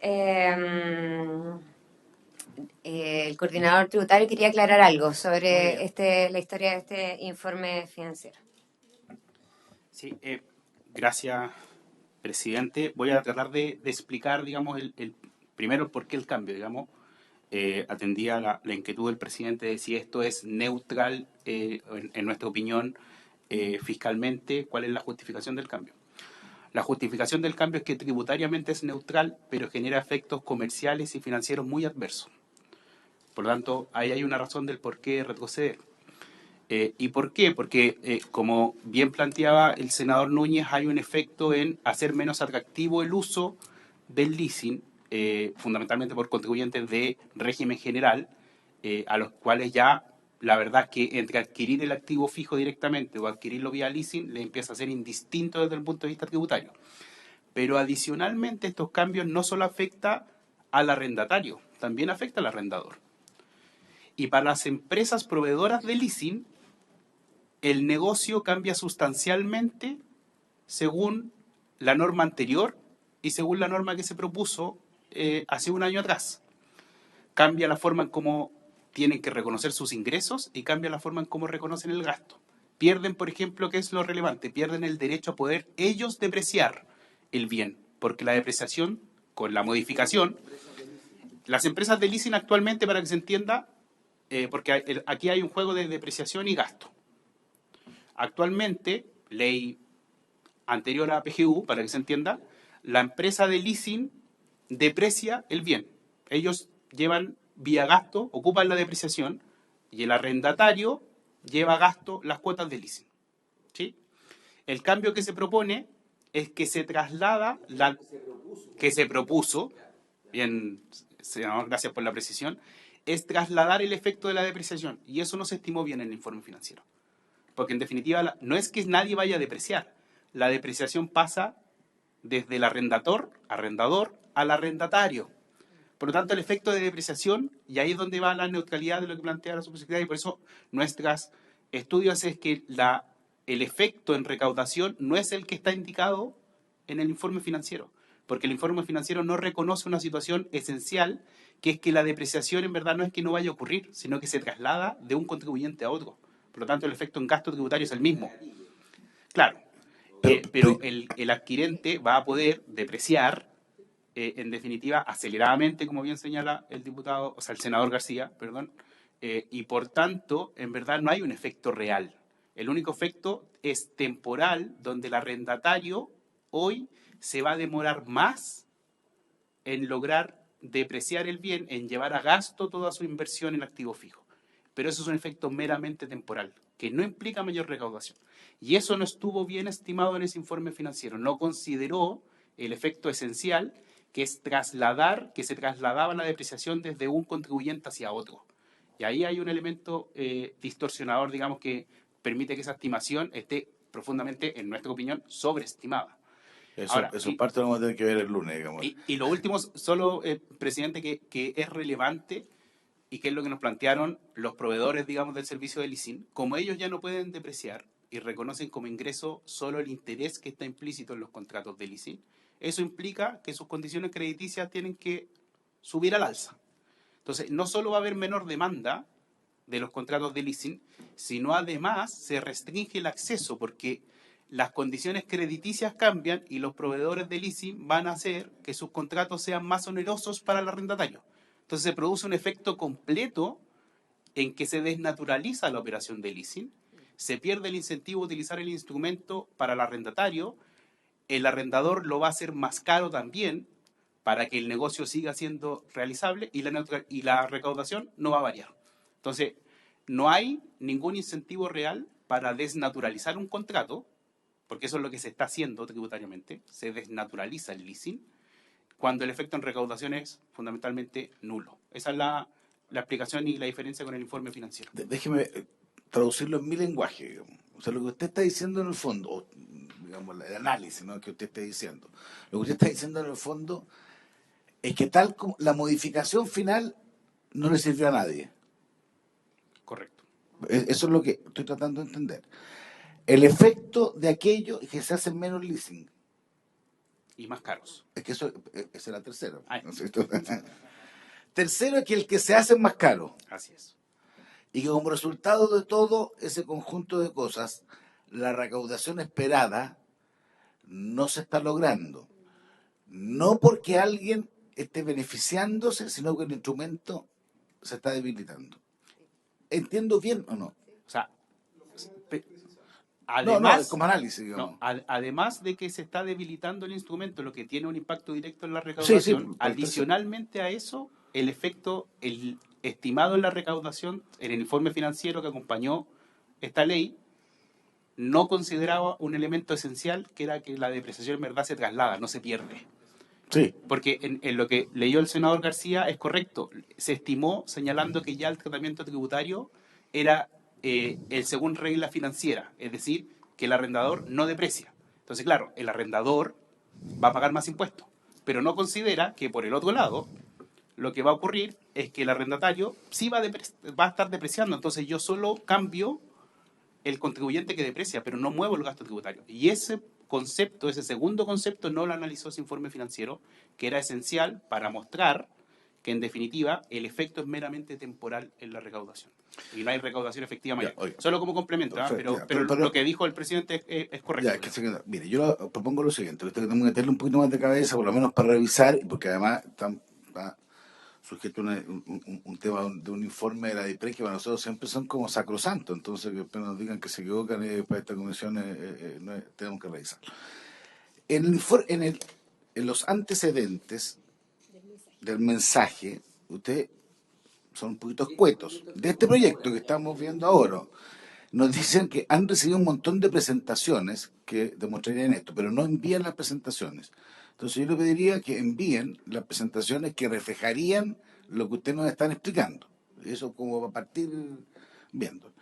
el coordinador tributario quería aclarar algo sobre la historia de este informe financiero. Sí, gracias, presidente. Voy a tratar de explicar, digamos, primero por qué el cambio, digamos. Atendía la inquietud del presidente de si esto es neutral, en nuestra opinión, fiscalmente, cuál es la justificación del cambio. La justificación del cambio es que tributariamente es neutral, pero genera efectos comerciales y financieros muy adversos. Por lo tanto, ahí hay una razón del por qué retroceder. ¿Y por qué? Porque, como bien planteaba el senador Núñez, hay un efecto en hacer menos atractivo el uso del leasing, fundamentalmente por contribuyentes de régimen general, a los cuales ya, la verdad es que entre adquirir el activo fijo directamente o adquirirlo vía leasing, le empieza a ser indistinto desde el punto de vista tributario. Pero adicionalmente estos cambios no solo afectan al arrendatario, también afecta al arrendador. Y para las empresas proveedoras de leasing, el negocio cambia sustancialmente según la norma anterior y según la norma que se propuso hace un año atrás. Cambia la forma en cómo tienen que reconocer sus ingresos y cambia la forma en cómo reconocen el gasto. Pierden, por ejemplo, ¿qué es lo relevante? Pierden el derecho a poder ellos depreciar el bien, porque la depreciación, con la modificación, las empresas de leasing actualmente, para que se entienda, porque aquí hay un juego de depreciación y gasto. Actualmente, ley anterior a PGU, para que se entienda, la empresa de leasing deprecia el bien. Ellos llevan vía gasto, ocupan la depreciación, y el arrendatario lleva gasto las cuotas de leasing. ¿Sí? El cambio que se propone es que se traslada que se propuso, bien, senador, gracias por la precisión, es trasladar el efecto de la depreciación, y eso no se estimó bien en el informe financiero. Porque en definitiva no es que nadie vaya a depreciar, la depreciación pasa desde el arrendador al arrendatario. Por lo tanto, el efecto de depreciación, y ahí es donde va la neutralidad de lo que plantea la subsecretaria, y por eso nuestros estudios es que el efecto en recaudación no es el que está indicado en el informe financiero. porque el informe financiero no reconoce una situación esencial, que es que la depreciación en verdad no es que no vaya a ocurrir, sino que se traslada de un contribuyente a otro. Por lo tanto, el efecto en gasto tributario es el mismo. Claro, pero el adquirente va a poder depreciar, en definitiva, aceleradamente, como bien señala el diputado, o sea, el senador García, perdón, y por tanto, en verdad no hay un efecto real. El único efecto es temporal, donde el arrendatario hoy se va a demorar más en lograr depreciar el bien, en llevar a gasto toda su inversión en activo fijo. Pero eso es un efecto meramente temporal, que no implica mayor recaudación. Y eso no estuvo bien estimado en ese informe financiero. No consideró el efecto esencial, que es trasladar, que se trasladaba la depreciación desde un contribuyente hacia otro. Y ahí hay un elemento distorsionador, digamos, que permite que esa estimación esté profundamente, en nuestra opinión, sobreestimada. Ahora, Eso parte lo vamos a tener que ver el lunes, digamos. Y lo último, solo, presidente, que es relevante y que es lo que nos plantearon los proveedores, digamos, del servicio de leasing. Como ellos ya no pueden depreciar y reconocen como ingreso solo el interés que está implícito en los contratos de leasing, eso implica que sus condiciones crediticias tienen que subir al alza. Entonces, no solo va a haber menor demanda de los contratos de leasing, sino además se restringe el acceso, porque las condiciones crediticias cambian y los proveedores de leasing van a hacer que sus contratos sean más onerosos para el arrendatario. Entonces se produce un efecto completo en que se desnaturaliza la operación de leasing, se pierde el incentivo a utilizar el instrumento para el arrendatario, el arrendador lo va a hacer más caro también para que el negocio siga siendo realizable y la recaudación no va a variar. Entonces, no hay ningún incentivo real para desnaturalizar un contrato, porque eso es lo que se está haciendo tributariamente, se desnaturaliza el leasing, cuando el efecto en recaudación es fundamentalmente nulo. Esa es la explicación y la diferencia con el informe financiero. Déjeme traducirlo en mi lenguaje, digamos. O sea, lo que usted está diciendo en el fondo, o, digamos, el análisis, ¿no?, que usted está diciendo, lo que usted está diciendo en el fondo es que tal como la modificación final no le sirvió a nadie. Correcto. Eso es lo que estoy tratando de entender. El efecto de aquello es que se hacen menos leasing. Y más caros. Es que eso, esa es la tercera. Ay. ¿No es cierto? Tercero es que el que se hace más caro. Así es. Y que como resultado de todo ese conjunto de cosas, la recaudación esperada no se está logrando. No porque alguien esté beneficiándose, sino que el instrumento se está debilitando. ¿Entiendo bien o no? O sea, no, como análisis, digamos. Además de que se está debilitando el instrumento, lo que tiene un impacto directo en la recaudación, Sí, adicionalmente a eso, el efecto, el estimado en la recaudación, en el informe financiero que acompañó esta ley, no consideraba un elemento esencial, que era que la depreciación en verdad se traslada, no se pierde. Sí. Porque en lo que leyó el senador García es correcto. Se estimó señalando que ya el tratamiento tributario era el según regla financiera, es decir, que el arrendador no deprecia. Entonces, claro, el arrendador va a pagar más impuestos, pero no considera que por el otro lado lo que va a ocurrir es que el arrendatario sí va a estar depreciando. Entonces yo solo cambio el contribuyente que deprecia, pero no muevo el gasto tributario. Y ese concepto, ese segundo concepto, no lo analizó ese informe financiero, que era esencial para mostrar que, en definitiva, el efecto es meramente temporal en la recaudación. Y no hay recaudación efectiva mayor. Solo como complemento, pero lo que dijo el presidente es correcto. Mire, yo propongo lo siguiente, que tenemos que meterle un poquito más de cabeza, por lo menos para revisar, porque además está sujeto a un tema de un informe de la DIPRE que para nosotros siempre son como sacrosantos, entonces que después nos digan que se equivocan y para esta comisión tenemos que revisar. En los antecedentes del mensaje, ustedes son un poquito escuetos de este proyecto que estamos viendo ahora. Nos dicen que han recibido un montón de presentaciones que demostrarían esto, pero no envían las presentaciones. Entonces yo le pediría que envíen las presentaciones que reflejarían lo que ustedes nos están explicando. Eso como va a partir viendo.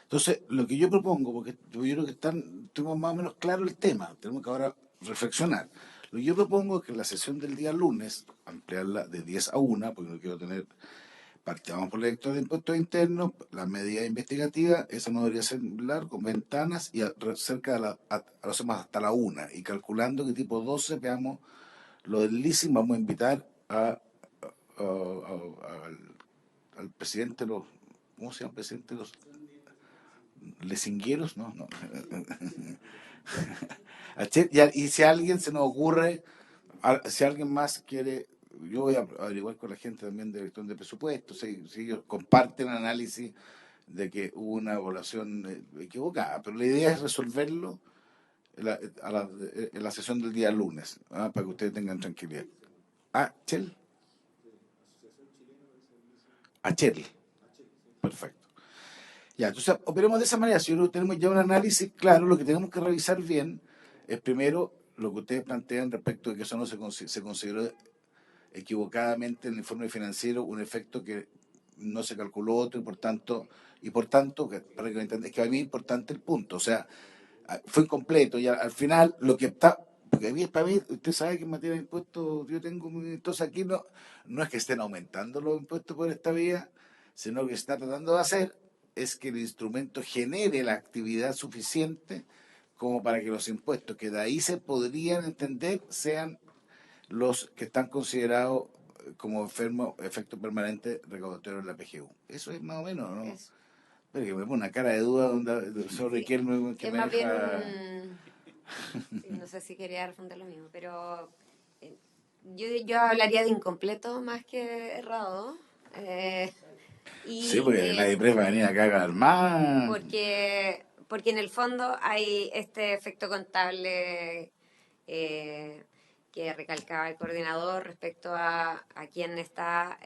Entonces, lo que yo propongo, porque yo creo que tenemos más o menos claro el tema, tenemos que ahora reflexionar. Lo que yo propongo es que la sesión del día lunes, ampliarla de 10 a 1, porque no quiero tener... Partimos por el lector de impuestos internos, la medida investigativa, eso no debería ser largo, ventanas y cerca de lo hacemos hasta la 1, y calculando que tipo 12 veamos lo del leasing vamos a invitar al presidente de los, ¿cómo se llama el presidente de los leasingueros? No, no. Y si a alguien se nos ocurre, si alguien más quiere, yo voy a averiguar con la gente también de dirección de presupuestos, si ellos comparten el análisis de que hubo una evaluación equivocada, pero la idea es resolverlo en la sesión del día lunes, para que ustedes tengan tranquilidad. Chel. Chel. Perfecto. Ya, entonces operemos de esa manera. Si tenemos ya un análisis claro, lo que tenemos que revisar bien es primero lo que ustedes plantean respecto de que eso no se consideró equivocadamente en el informe financiero un efecto que no se calculó otro y por tanto para que me entendan, es que a mí es importante el punto, o sea, fue incompleto y al final lo que está, porque para mí, usted sabe que en materia de impuestos yo tengo, entonces aquí no es que estén aumentando los impuestos por esta vía, sino que se está tratando de hacer es que el instrumento genere la actividad suficiente como para que los impuestos que de ahí se podrían entender sean los que están considerados como efecto permanente recaudatorio en la PGU. Eso es más o menos, ¿no? Eso. Pero que me pone una cara de duda donde sobre Sí, Riquelme que es me más bien deja... sí, no sé si quería responder lo mismo, pero yo hablaría de incompleto más que errado. Sí, Y porque la DIPRES va a venir acá a cagar más. porque en el fondo hay este efecto contable que recalcaba el coordinador respecto a quien está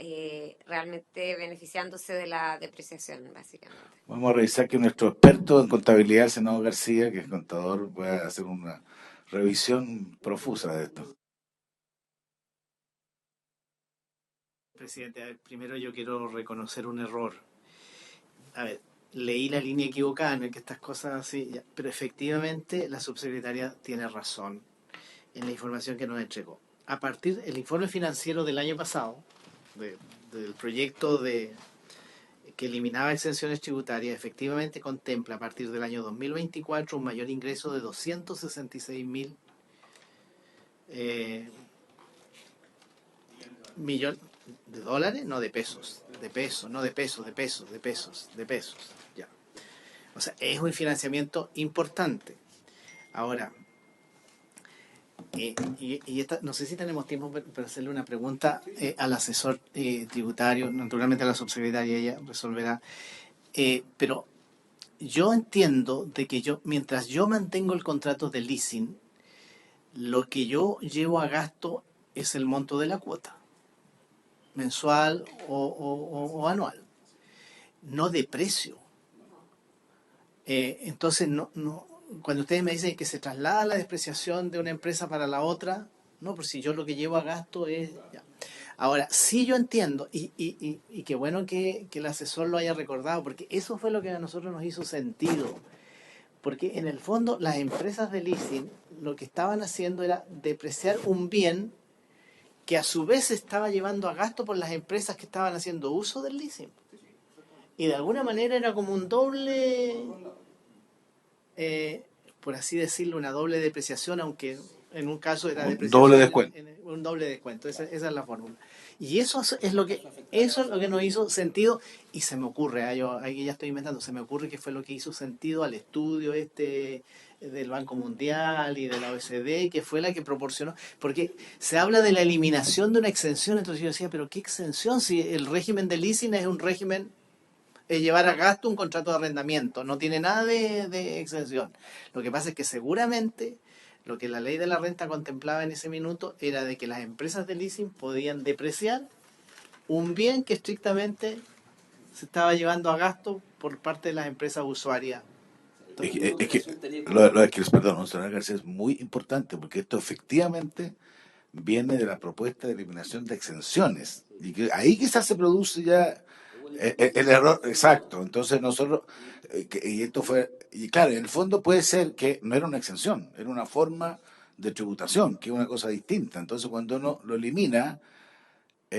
realmente beneficiándose de la depreciación, básicamente. Vamos a revisar que nuestro experto en contabilidad, el senador García, que es contador, pueda hacer una revisión profusa de esto. Presidente, a ver, primero yo quiero reconocer un error. A ver, leí la línea equivocada en el que estas cosas así, pero efectivamente la subsecretaria tiene razón en la información que nos entregó. A partir del informe financiero del año pasado, del proyecto que eliminaba exenciones tributarias, efectivamente contempla a partir del año 2024 un mayor ingreso de 266.000 millones de dólares, no de pesos, de pesos, ya. O sea, es un financiamiento importante. Ahora, no sé si tenemos tiempo para hacerle una pregunta al asesor tributario, naturalmente a la subsecretaria, ella resolverá. Pero yo entiendo de que mientras yo mantengo el contrato de leasing, lo que yo llevo a gasto es el monto de la cuota, mensual o anual, no de precio. Entonces, cuando ustedes me dicen que se traslada la despreciación de una empresa para la otra, no, pues si yo lo que llevo a gasto es... Ya. Ahora, sí yo entiendo, y qué bueno que el asesor lo haya recordado, porque eso fue lo que a nosotros nos hizo sentido. Porque en el fondo las empresas de leasing lo que estaban haciendo era depreciar un bien que a su vez se estaba llevando a gasto por las empresas que estaban haciendo uso del leasing. Y de alguna manera era como un doble, por así decirlo, una doble depreciación, aunque en un caso era depreciación. Doble descuento. Un doble descuento, esa es la fórmula. Y eso es lo que nos hizo sentido, y se me ocurre, ahí ya estoy inventando, se me ocurre que fue lo que hizo sentido al estudio del Banco Mundial y de la OECD, que fue la que proporcionó, porque se habla de la eliminación de una exención, entonces yo decía, pero ¿qué exención? Si el régimen de leasing es un régimen, es llevar a gasto un contrato de arrendamiento, no tiene nada de exención. Lo que pasa es que seguramente lo que la ley de la renta contemplaba en ese minuto era de que las empresas de leasing podían depreciar un bien que estrictamente se estaba llevando a gasto por parte de las empresas usuarias. Perdón, señor García, es muy importante porque esto efectivamente viene de la propuesta de eliminación de exenciones y que ahí quizás se produce ya el error exacto. Entonces nosotros y esto fue, y claro, en el fondo puede ser que no era una exención, era una forma de tributación, que es una cosa distinta. Entonces cuando uno lo elimina,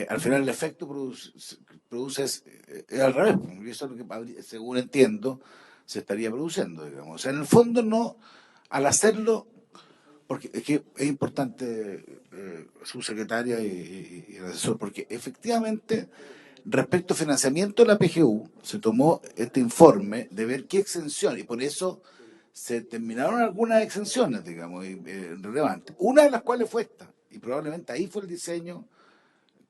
al final el efecto produce es al revés, y eso es lo que, según entiendo, se estaría produciendo, digamos. O sea, en el fondo no, al hacerlo, porque es que es importante, subsecretaria y el asesor, porque efectivamente, respecto al financiamiento de la PGU, se tomó este informe de ver qué exención, y por eso se terminaron algunas exenciones, digamos, relevantes. Una de las cuales fue esta, y probablemente ahí fue el diseño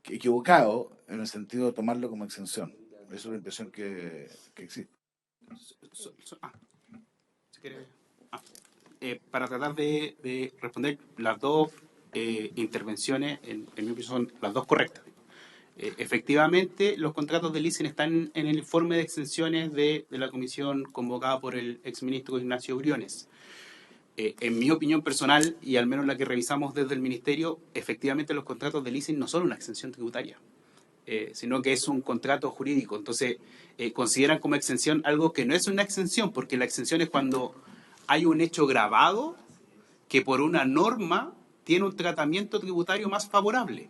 equivocado en el sentido de tomarlo como exención. Esa es la impresión que existe. Si quiere- para tratar de responder las dos intervenciones, en mi opinión, son las dos correctas. Efectivamente, los contratos de leasing están en el informe de exenciones de la comisión convocada por el exministro Ignacio Briones. En mi opinión personal, y al menos la que revisamos desde el Ministerio, efectivamente los contratos de leasing no son una exención tributaria, sino que es un contrato jurídico. Entonces, consideran como exención algo que no es una exención, porque la exención es cuando hay un hecho grabado que por una norma tiene un tratamiento tributario más favorable.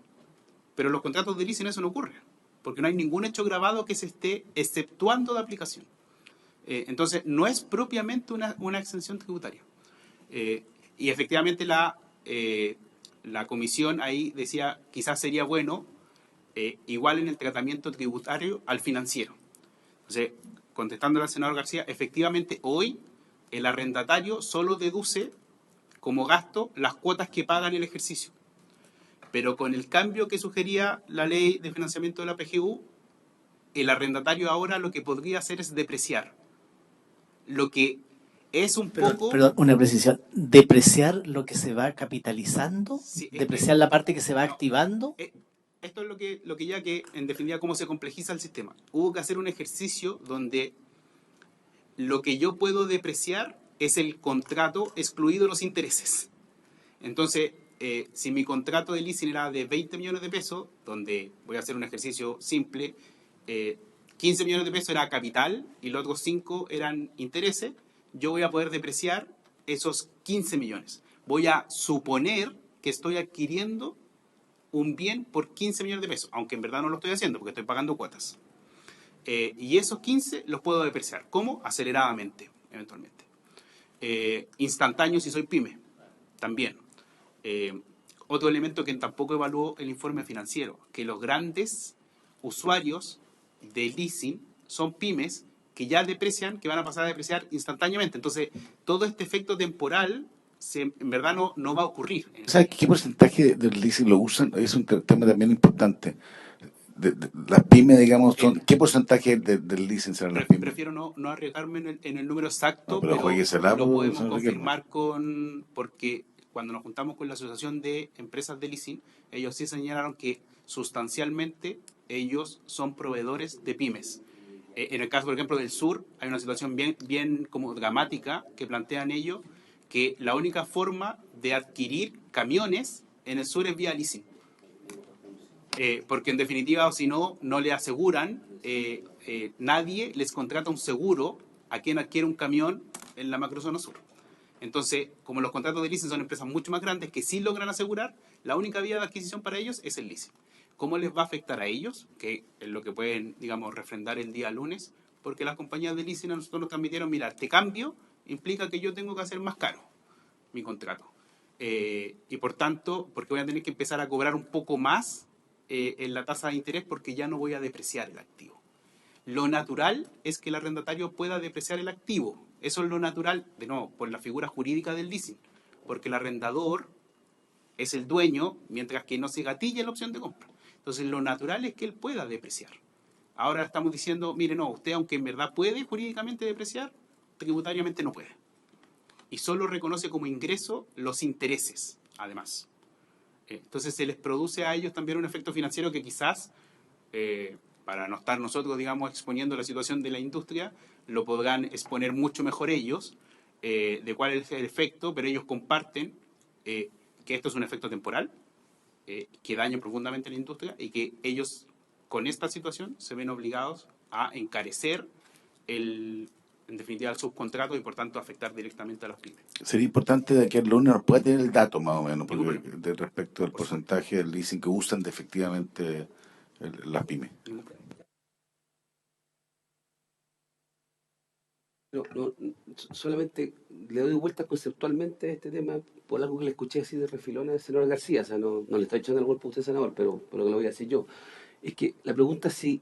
Pero los contratos de leasing eso no ocurre, porque no hay ningún hecho grabado que se esté exceptuando de aplicación. Entonces, no es propiamente una exención tributaria. Y efectivamente la comisión ahí decía, quizás sería bueno igual en el tratamiento tributario al financiero. Entonces, contestando al senador García, efectivamente hoy el arrendatario solo deduce como gasto las cuotas que paga en el ejercicio. Pero con el cambio que sugería la ley de financiamiento de la PGU, el arrendatario ahora lo que podría hacer es depreciar. Lo que es un poco... Perdón, una precisión. ¿Depreciar lo que se va capitalizando? Sí, ¿Depreciar la parte que se va no, activando? esto es lo que ya que, en definitiva, cómo se complejiza el sistema. Hubo que hacer un ejercicio donde lo que yo puedo depreciar es el contrato excluido los intereses. Entonces, si mi contrato de leasing era de 20 millones de pesos, donde voy a hacer un ejercicio simple, 15 millones de pesos era capital y los otros 5 eran intereses, yo voy a poder depreciar esos 15 millones. Voy a suponer que estoy adquiriendo un bien por 15 millones de pesos, aunque en verdad no lo estoy haciendo porque estoy pagando cuotas. Y esos 15 los puedo depreciar. ¿Cómo? Aceleradamente, eventualmente. Instantáneo si soy pyme, también. Otro elemento que tampoco evaluó el informe financiero, que los grandes usuarios de leasing son pymes que ya deprecian, que van a pasar a depreciar instantáneamente. Entonces, todo este efecto temporal en verdad no va a ocurrir. ¿Sabes qué porcentaje del leasing lo usan? Es un tema también importante. Las pymes, digamos, ¿qué porcentaje del leasing serán las pymes? Prefiero no arriesgarme en el número exacto, No, pero jueguesela, lo podemos señor confirmar porque cuando nos juntamos con la Asociación de Empresas de Leasing, ellos sí señalaron que sustancialmente ellos son proveedores de pymes. En el caso, por ejemplo, del sur, hay una situación bien como dramática que plantean ellos, que la única forma de adquirir camiones en el sur es vía leasing. Porque en definitiva, o si no le aseguran, nadie les contrata un seguro a quien adquiere un camión en la macrozona sur. Entonces, como los contratos de leasing son empresas mucho más grandes que sí logran asegurar, la única vía de adquisición para ellos es el leasing. ¿Cómo les va a afectar a ellos? Que es lo que pueden, digamos, refrendar el día lunes, porque las compañías de leasing a nosotros nos transmitieron, mira, este cambio implica que yo tengo que hacer más caro mi contrato. Y por tanto, porque voy a tener que empezar a cobrar un poco más en la tasa de interés porque ya no voy a depreciar el activo. Lo natural es que el arrendatario pueda depreciar el activo. Eso es lo natural, de nuevo, por la figura jurídica del leasing. Porque el arrendador es el dueño, mientras que no se gatilla la opción de compra. Entonces, lo natural es que él pueda depreciar. Ahora estamos diciendo, mire, no, usted aunque en verdad puede jurídicamente depreciar, tributariamente no puede. Y solo reconoce como ingreso los intereses, además. Entonces se les produce a ellos también un efecto financiero que quizás, para no estar nosotros, digamos, exponiendo la situación de la industria, lo podrán exponer mucho mejor ellos, de cuál es el efecto, pero ellos comparten que esto es un efecto temporal, que daña profundamente a la industria y que ellos, con esta situación, se ven obligados a encarecer en definitiva el subcontrato y por tanto afectar directamente a los pymes. Sería importante de que el lunes nos pueda tener el dato más o menos porque, respecto al porcentaje del leasing que usan de efectivamente las pymes. Solamente le doy vueltas conceptualmente a este tema por algo que le escuché así de refilón al senador García. O sea, no le estoy echando el golpe a usted, senador, pero que lo voy a decir yo. Es que la pregunta es si,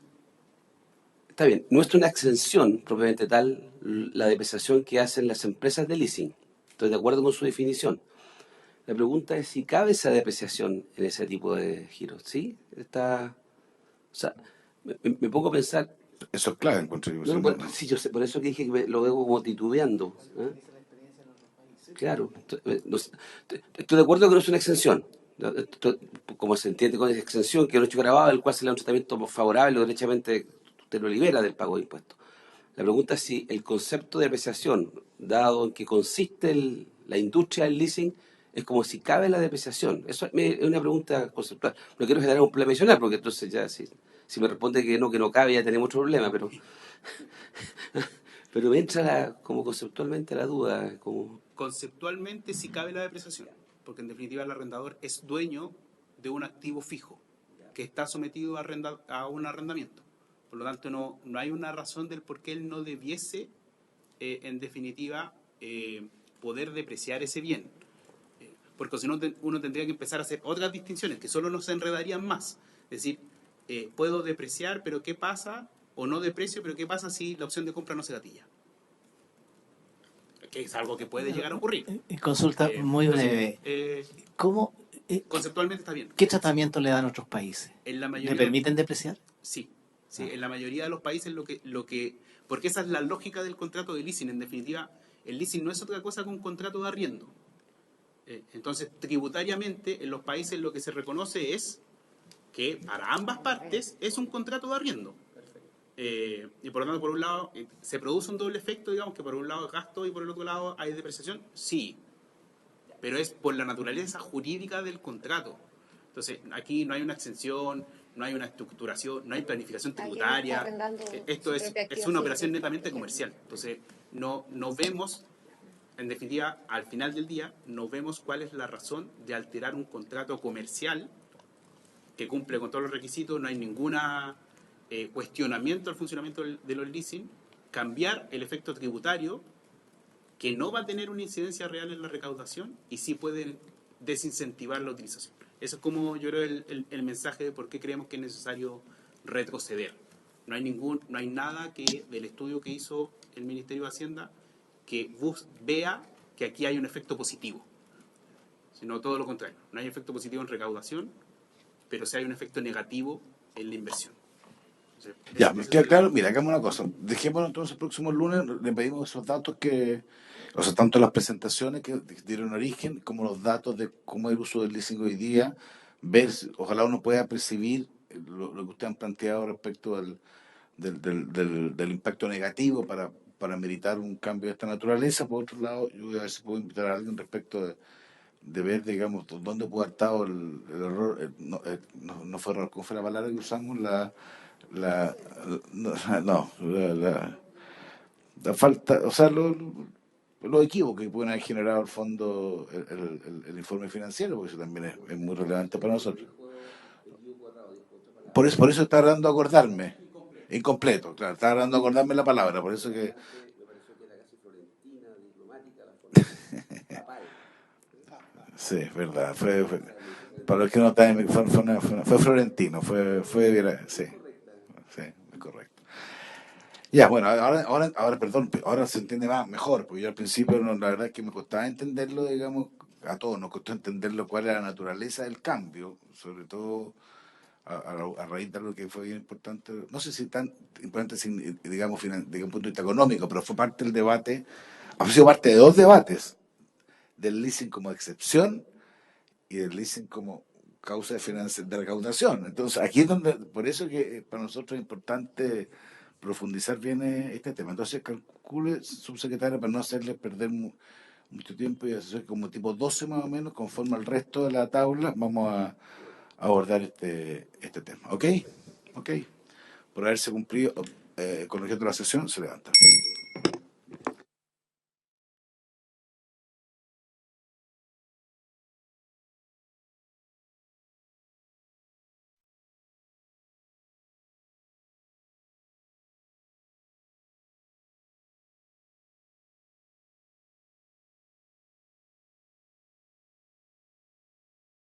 está bien, no es una exención propiamente tal la depreciación que hacen las empresas de leasing. Estoy de acuerdo con su definición. La pregunta es si cabe esa depreciación en ese tipo de giros. ¿Sí? O sea, me pongo a pensar. Eso es clave, encuentro yo. No, bueno, sí, yo sé, por eso que dije que lo veo como titubeando. ¿Eh? Claro, estoy de acuerdo que no es una exención. ¿No? Como se entiende con esa exención, que es un hecho grabado, el cual se le da un tratamiento favorable o derechamente usted lo libera del pago de impuestos. La pregunta es si el concepto de depreciación, dado en que consiste la industria del leasing, es como si cabe la depreciación. Eso es una pregunta conceptual. No quiero generar un problema adicional, porque entonces ya si me responde que no cabe, ya tenemos otro problema, pero me entra como conceptualmente la duda. Conceptualmente sí cabe la depreciación, porque en definitiva el arrendador es dueño de un activo fijo que está sometido a un arrendamiento. Por lo tanto, no hay una razón del por qué él no debiese, en definitiva, poder depreciar ese bien. Porque si no, uno tendría que empezar a hacer otras distinciones que solo nos enredarían más. Es decir, puedo depreciar, pero ¿qué pasa? O no deprecio, pero ¿qué pasa si la opción de compra no se gatilla? Que es algo que puede llegar a ocurrir. Consulta muy breve. ¿Cómo, Conceptualmente está bien. qué tratamiento le dan a otros países? En la mayoría, ¿Le permiten depreciar? Sí, en la mayoría de los países porque esa es la lógica del contrato de leasing. En definitiva, el leasing no es otra cosa que un contrato de arriendo. Entonces, tributariamente, en los países lo que se reconoce es que para ambas partes es un contrato de arriendo. Y por lo tanto, por un lado, ¿se produce un doble efecto, digamos, que por un lado es gasto y por el otro lado hay depreciación? Sí, pero es por la naturaleza jurídica del contrato. Entonces, aquí no hay una exención, no hay una estructuración, no hay planificación tributaria. Esto es una operación netamente comercial. Entonces, no vemos, en definitiva, al final del día, no vemos cuál es la razón de alterar un contrato comercial que cumple con todos los requisitos, no hay ninguna cuestionamiento al funcionamiento de los leasing, cambiar el efecto tributario que no va a tener una incidencia real en la recaudación y sí pueden desincentivar la utilización. Eso es como yo creo el mensaje de por qué creemos que es necesario retroceder. No hay nada del estudio que hizo el Ministerio de Hacienda que vea que aquí hay un efecto positivo, sino todo lo contrario. No hay efecto positivo en recaudación, pero sí hay un efecto negativo en la inversión. Ya, me queda claro. Mira, hagamos una cosa. Dejémoslo entonces el próximo lunes. Le pedimos esos datos o sea, tanto las presentaciones que dieron origen, como los datos de cómo es el uso del leasing hoy día. Ojalá uno pueda percibir lo que ustedes han planteado respecto del impacto negativo para meritar un cambio de esta naturaleza. Por otro lado, yo voy a ver si puedo invitar a alguien respecto de ver, digamos, dónde pudo haber estado el error. No fue error, ¿cómo fue la palabra que usamos? La falta, o sea, los equívocos que pueden haber generado el fondo, el informe financiero, porque eso también es muy relevante para nosotros. Por eso estaba tratando de acordarme. Incompleto, claro, estaba tratando de acordarme la palabra, por eso que. Sí, es verdad, para los que no están, fue Florentino, sí, es correcto. Ya, bueno, ahora, perdón, ahora se entiende mejor, porque yo al principio la verdad es que me costaba entenderlo, digamos, a todos nos costó entenderlo cuál era la naturaleza del cambio, sobre todo a raíz de algo que fue bien importante, no sé si tan importante, digamos, desde un punto de vista económico, pero fue parte del debate, ha sido parte de dos debates, del leasing como excepción y del leasing como causa de recaudación. Entonces, aquí es donde, por eso que para nosotros es importante profundizar bien este tema. Entonces, calcule, subsecretario, para no hacerle perder mucho tiempo, y hacer como tipo 12 más o menos, conforme al resto de la tabla, vamos a abordar este tema. ¿Ok? Por haberse cumplido con el objeto de la sesión, se levanta.